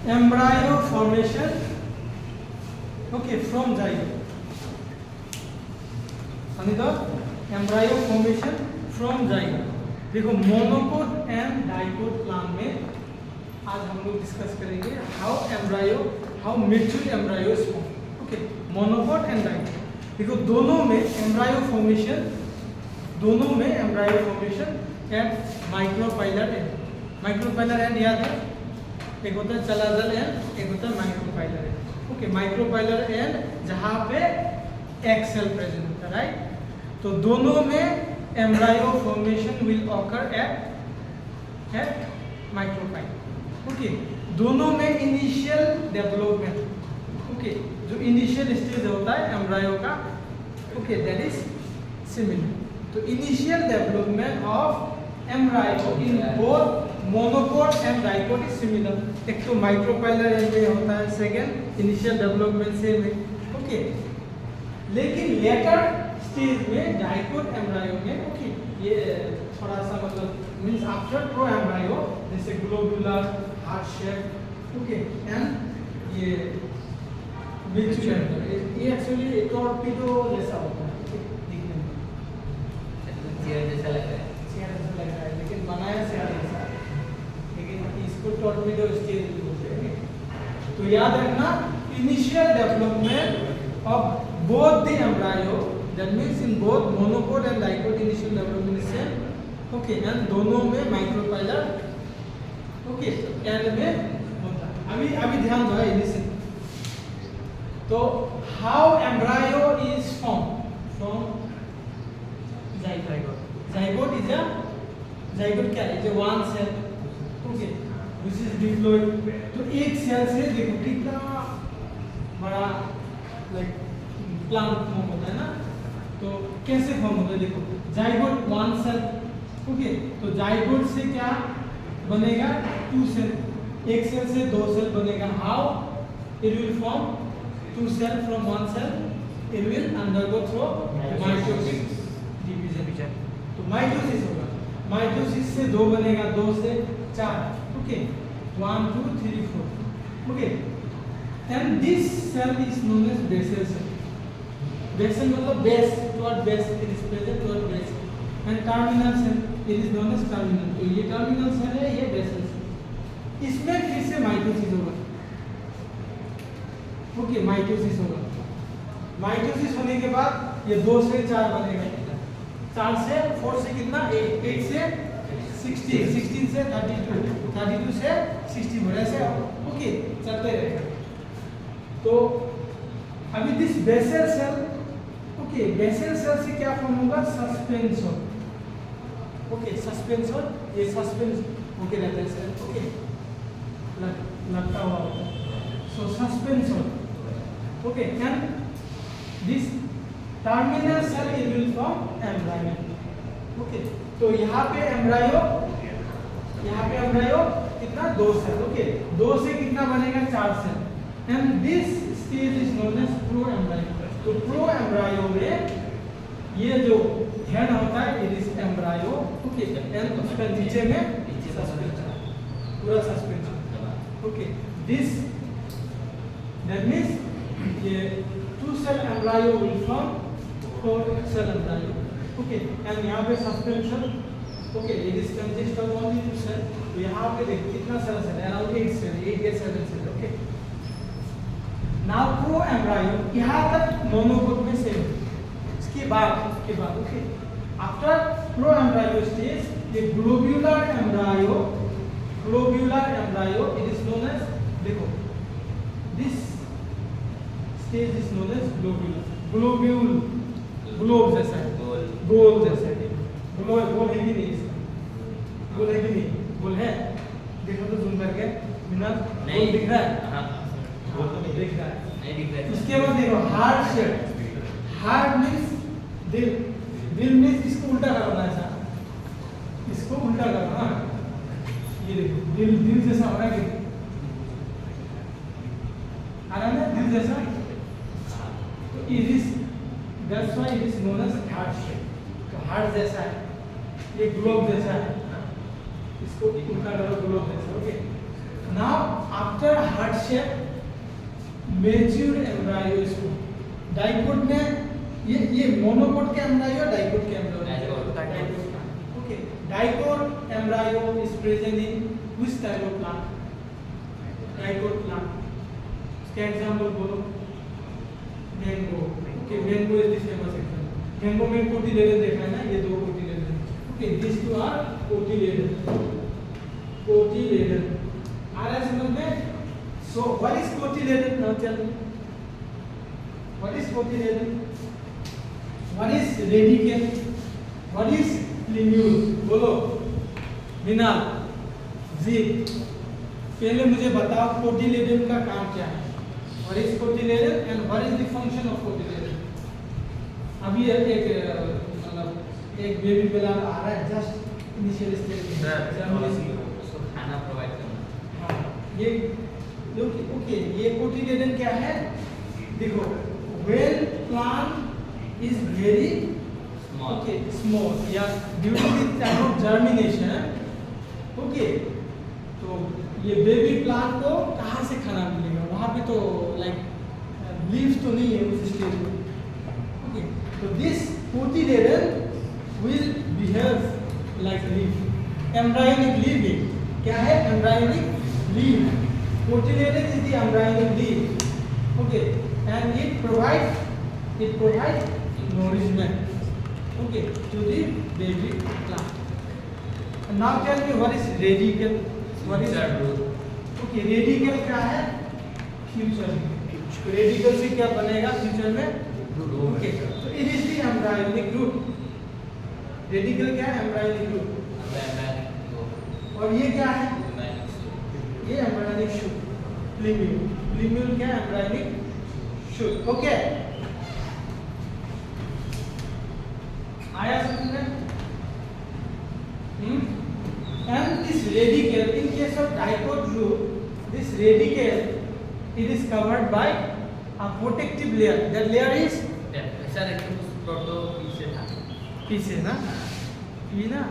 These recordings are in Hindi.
embryo formation, okay, from zygote. यानी तो एम्ब्रायो फॉर्मेशन फ्रॉम जाइगोट। देखो मोनोकोट एंड डाइकोट प्लांट में आज हम लोग डिस्कस करेंगे how mature embryo form. Okay, monocot and dicot. देखो दोनों में embryo formation at micropylar end. Micropylar end याद है, एक होता है चलाजल एंड एक होता है micropylar and. Okay, micropylar and जहाँ पे एक सेल प्रेजेंट होता है, राइट। तो दोनों में embryo formation will occur eight micropylar. Okay, दोनों में इनिशियल डेवलपमेंट, ओके, जो इनिशियल स्टेज होता है एम्ब्रायो का, ओके, दैट इज सिमिलर। तो initial development of embryo in both monocot and dicot is similar. एक तो माइक्रोपाइलर में होता है, सेकेंड इनिशियल डेवलपमेंट सेम है। ओके, लेकिन लेटर स्टेज में डाइकोट एम्ब्रायो में, ओके, ये थोड़ा सा मतलब मींस आफ्टर प्रो एम्ब्रायो जैसे globular heart shape, okay, and ये मेच्योर, ये एक्चुअली टॉर्पिडो जैसा होता है, ओके, दिखने में चेयर जैसा लग रहा है, लेकिन बनाया से जैसा, लेकिन इसको टॉर्पिडो स्टेज बोलते हैं। तो याद रखना, initial development of both the embryo, that means in both monocot and dicot initial development is same, okay, and दोनों में micropylar, okay, end में होता है। अभी ध्यान दो इनिशियल। तो how embryo is formed from zygote। zygote is a zygote क्या है? one cell, okay, which is diploid। तो एक सेल से देखो कितना बड़ा लाइक प्लांट फॉर्म होता है ना। तो कैसे फॉर्म होता है देखो, जाइगोट वन सेल, ओके, तो जाइगोट से क्या बनेगा? टू सेल, एक सेल से दो सेल बनेगा। How it will form two cell from one cell, it will undergo through mitosis division. तो माइटोसिस होगा, माइटोसिस से दो बनेगा, दो से चार, okay, 1 2 3 4, okay, and this cell is known as basal cell. Basal मतलब base, toward base, it is present toward base, and terminal cell, it is known as terminal. तो ये टर्मिनल सेल है, ये बेसल सेल। इसमें फिर से माइटोसिस होगा, ओके, माइटोसिस होगा। माइटोसिस होने के बाद ये 2 से 4 बनेगा, 4 से 4 से कितना? 8, 8 से 16, 16 से 32, 32 से 64, ऐसे ओके चलते रहेगा। तो अभी this basal cell, okay, basal cell से क्या फॉर्म होगा? सस्पेंसर, ओके, सस्पेंसर, ये सस्पेंस ओके रहता है सेल, ओके, लगता हुआ होता है। So suspensor, okay, and this terminal cell it will form embryo, okay. तो यहाँ पे एम्ब्रायो कितना? 2 सेल, ओके, 2 से कितना बनेगा? 4 cell, and this stage is known as pro embryo. तो प्रो एम्ब्रायो में ये जो हेड होता है it is embryo, okay, and उसका नीचे में सस्पेंशन, पूरा suspension, okay. This that means ये 2 cell embryo will form 4 cell embryo, okay, and यहाँ पे suspension, okay, it is consist of only 2 cell. तो यहाँ पे देखो कितना सेल है? अराउंड 8 सेल, 8 या 7 cell, okay. Now pro embryo यहाँ तक मोनोकोट में सेम, इसके बाद okay, after pro embryo stage ये globular embryo it is known as, देखो this stage is known as globule, globe जैसा है, गोल जैसा है, गोल है कि नहीं? इसका गोल है कि नहीं? गोल है, देखो तो जूम करके, बिना गोल दिख रहा है? हाँ, गोल तो नहीं दिख रहा है, नहीं दिख रहा है। उसके बाद देखो हार्ट शेप, हार्ट मींस दिल, दिल मींस इसको उल्टा करना है, इसको उल्टा करना, ये देखो दिल जैसा हो रहा है कि आ रहा है दिल जैसा। तो it is that's why it is known as heart shape. तो हार्ट जैसा है, ये ग्लोब जैसा है, इसको उल्टा करो, ग्लोब जैसा, okay. Now after shape mature embryo इसको डाइकोट में ये मोनोकोट के एम्ब्रायो डाइकोट के embryo okay dicot embryo is present in which type of plant dicot plant इसका एग्जांपल बोलो mango okay mango is the famous example mango में कोटिलेडन देखा है ना ये दो cotyledon okay this two are cotyledon आ रहा है समझ में so what is cotyledon now tell me what is cotyledon what is radicle what is plumule बोलो बिना जी पहले मुझे बताओ कोटिलेडन का काम क्या है what is cotyledon and what is the function of cotyledon अभी एक मतलब एक बेबी प्लांट आ रहा है जस्ट इनिशियल स्टेज में खाना प्रोवाइड करना हाँ ये ओके ये कोटिलेडन क्या है देखो when plant is very small okay small या during the time of germination okay तो ये बेबी प्लांट को कहाँ से खाना मिलेगा वहाँ पे तो लाइक लीव्स तो नहीं है उस स्टेज में ओके तो this cotyledon will behave like leaf embryonic leaf क्या है embryonic leaf cotyledon is the embryonic leaf okay and it provides nourishment okay to the baby plant and now tell me what is radicle what is okay radicle क्या है फ्यूचर radicle से क्या बनेगा फ्यूचर में okay so it is the embryonic root radicle क्या है embryonic root और ये क्या है ये एम्ब्रायोनिक शूट प्लूम्यूल क्या एम्ब्रायोनिक शूट ओके आया समझ में and this radicle in case of dicot root this radicle it is covered by a protective layer that layer is sir एक प्रोटो पीछे था पीछे ना पी ना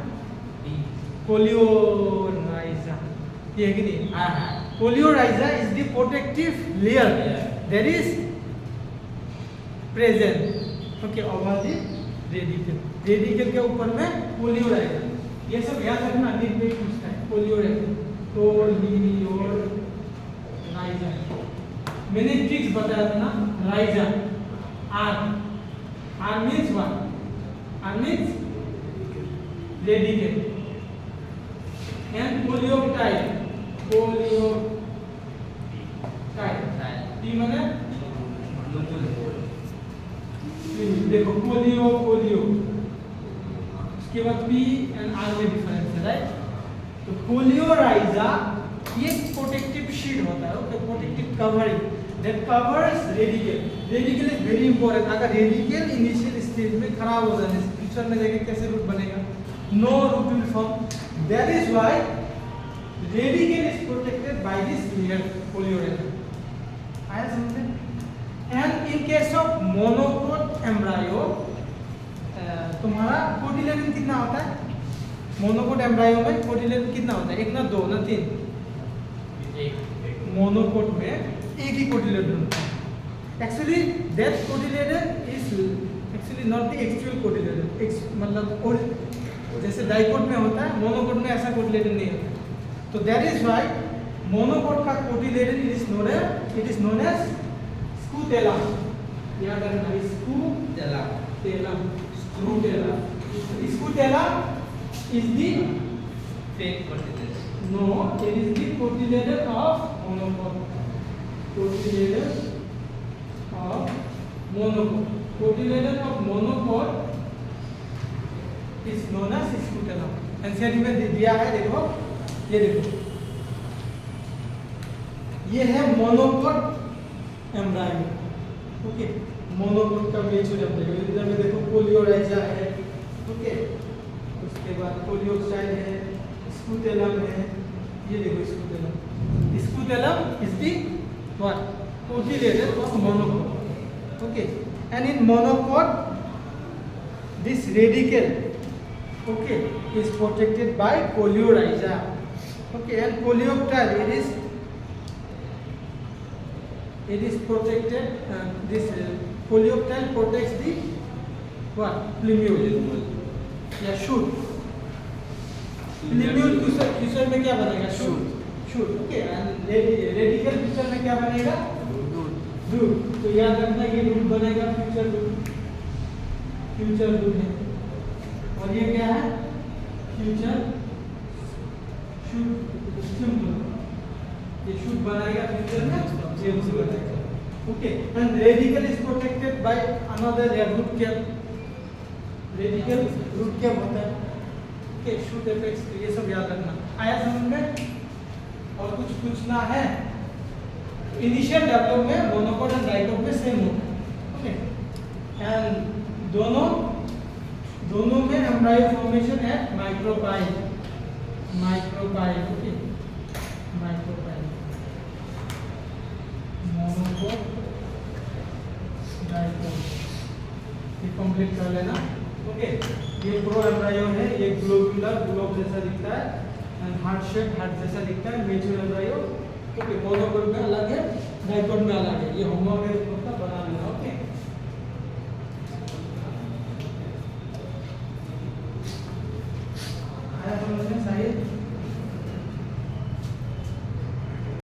कोलियोराइजा ये है कि नहीं हाँ coleorhiza is the protective layer that is present okay over the radical के ऊपर में कोलियोराइजा ये सब याद रखना नीट में पूछता है कोलियोराइजा मैंने ट्रिक्स बताया था ना rhiza R means what R means radical and coleoptile T माने देखो कोलियो उसके बाद पी एंड आर में डिफरेंस है राइट तो कोलियोराइजा ये प्रोटेक्टिव शीट होता है okay protective covering that covers radical is very important अगर रेडिकल इनिशियल स्टेज में खराब हो जाने से फ्यूचर में जाके कैसे रूट बनेगा no root will form that is why radicle is protected by this layer coleorhiza आया समझ में and in case of monocot embryo तुम्हारा कोटिलेडन कितना होता है मोनोकोट एम्ब्रायो में कोटिलेडन कितना होता है एक ना दो ना तीन एक मोनोकोट में एक ही कोटिलेडन होता है actually that cotyledon is actually not the actual cotyledon मतलब जैसे डाइकोट में होता है मोनोकोट में ऐसा कोटिलेडन नहीं होता तो दैट इज व्हाई मोनोकोट का cotyledon it is known as scutellum याद रखना scutellum is the fake cotyledon no it is the cotyledon of monocot cotyledon of monocot is known as scutellum NCERT में दिया है देखो ये देखो ये है मोनोकोट एम्ब्रायो ओके मोनोकोट का मेच्योर एम्ब्रायो इधर में देखो कोलियोराइजा है ओके उसके बाद कोलियोक्साइड है स्कूटेलम है ये देखो scutellum is the what cotyledon of monocot okay and in monocot this radicle okay is protected by coleorhiza okay and coleoptile it is it is protected, this coleoptile protects the what? Plumule. या shoot. Plumule फ्यूचर में क्या बनेगा? Shoot. Okay, and radical future में क्या बनेगा? रूट. तो याद रखना ये रूट बनेगा फ्यूचर रूट है. और ये क्या है? Future shoot. ये शूट बनाएगा फ्यूचर में, ये रूट बनेगा. Okay, and radicle is protected by another root cap. Radicle root cap होता है. ओके, शूट एपेक्स, ये सब याद रखना. आया समझ में? और कुछ पूछना है? इनिशियल डेवलपमेंट में मोनोकोट एंड डाइकोट में सेम होता है. ओके, एंड दोनों में एम्ब्रायो फॉर्मेशन है micropyle. Okay, micropyle, monocot, dicot, ये कंप्लीट कर लेना. ओके, ये प्रो एम्ब्रायो है, ये ग्लोबुलर, ग्लोब जैसा दिखता है, एंड हार्ट जैसा दिखता है. Mature embryo. ओके, मोनोकोट में अलग है, डाइकोट में अलग है. ये होमोलॉगस होता बना लेना. ओके, आया समझ में? सही.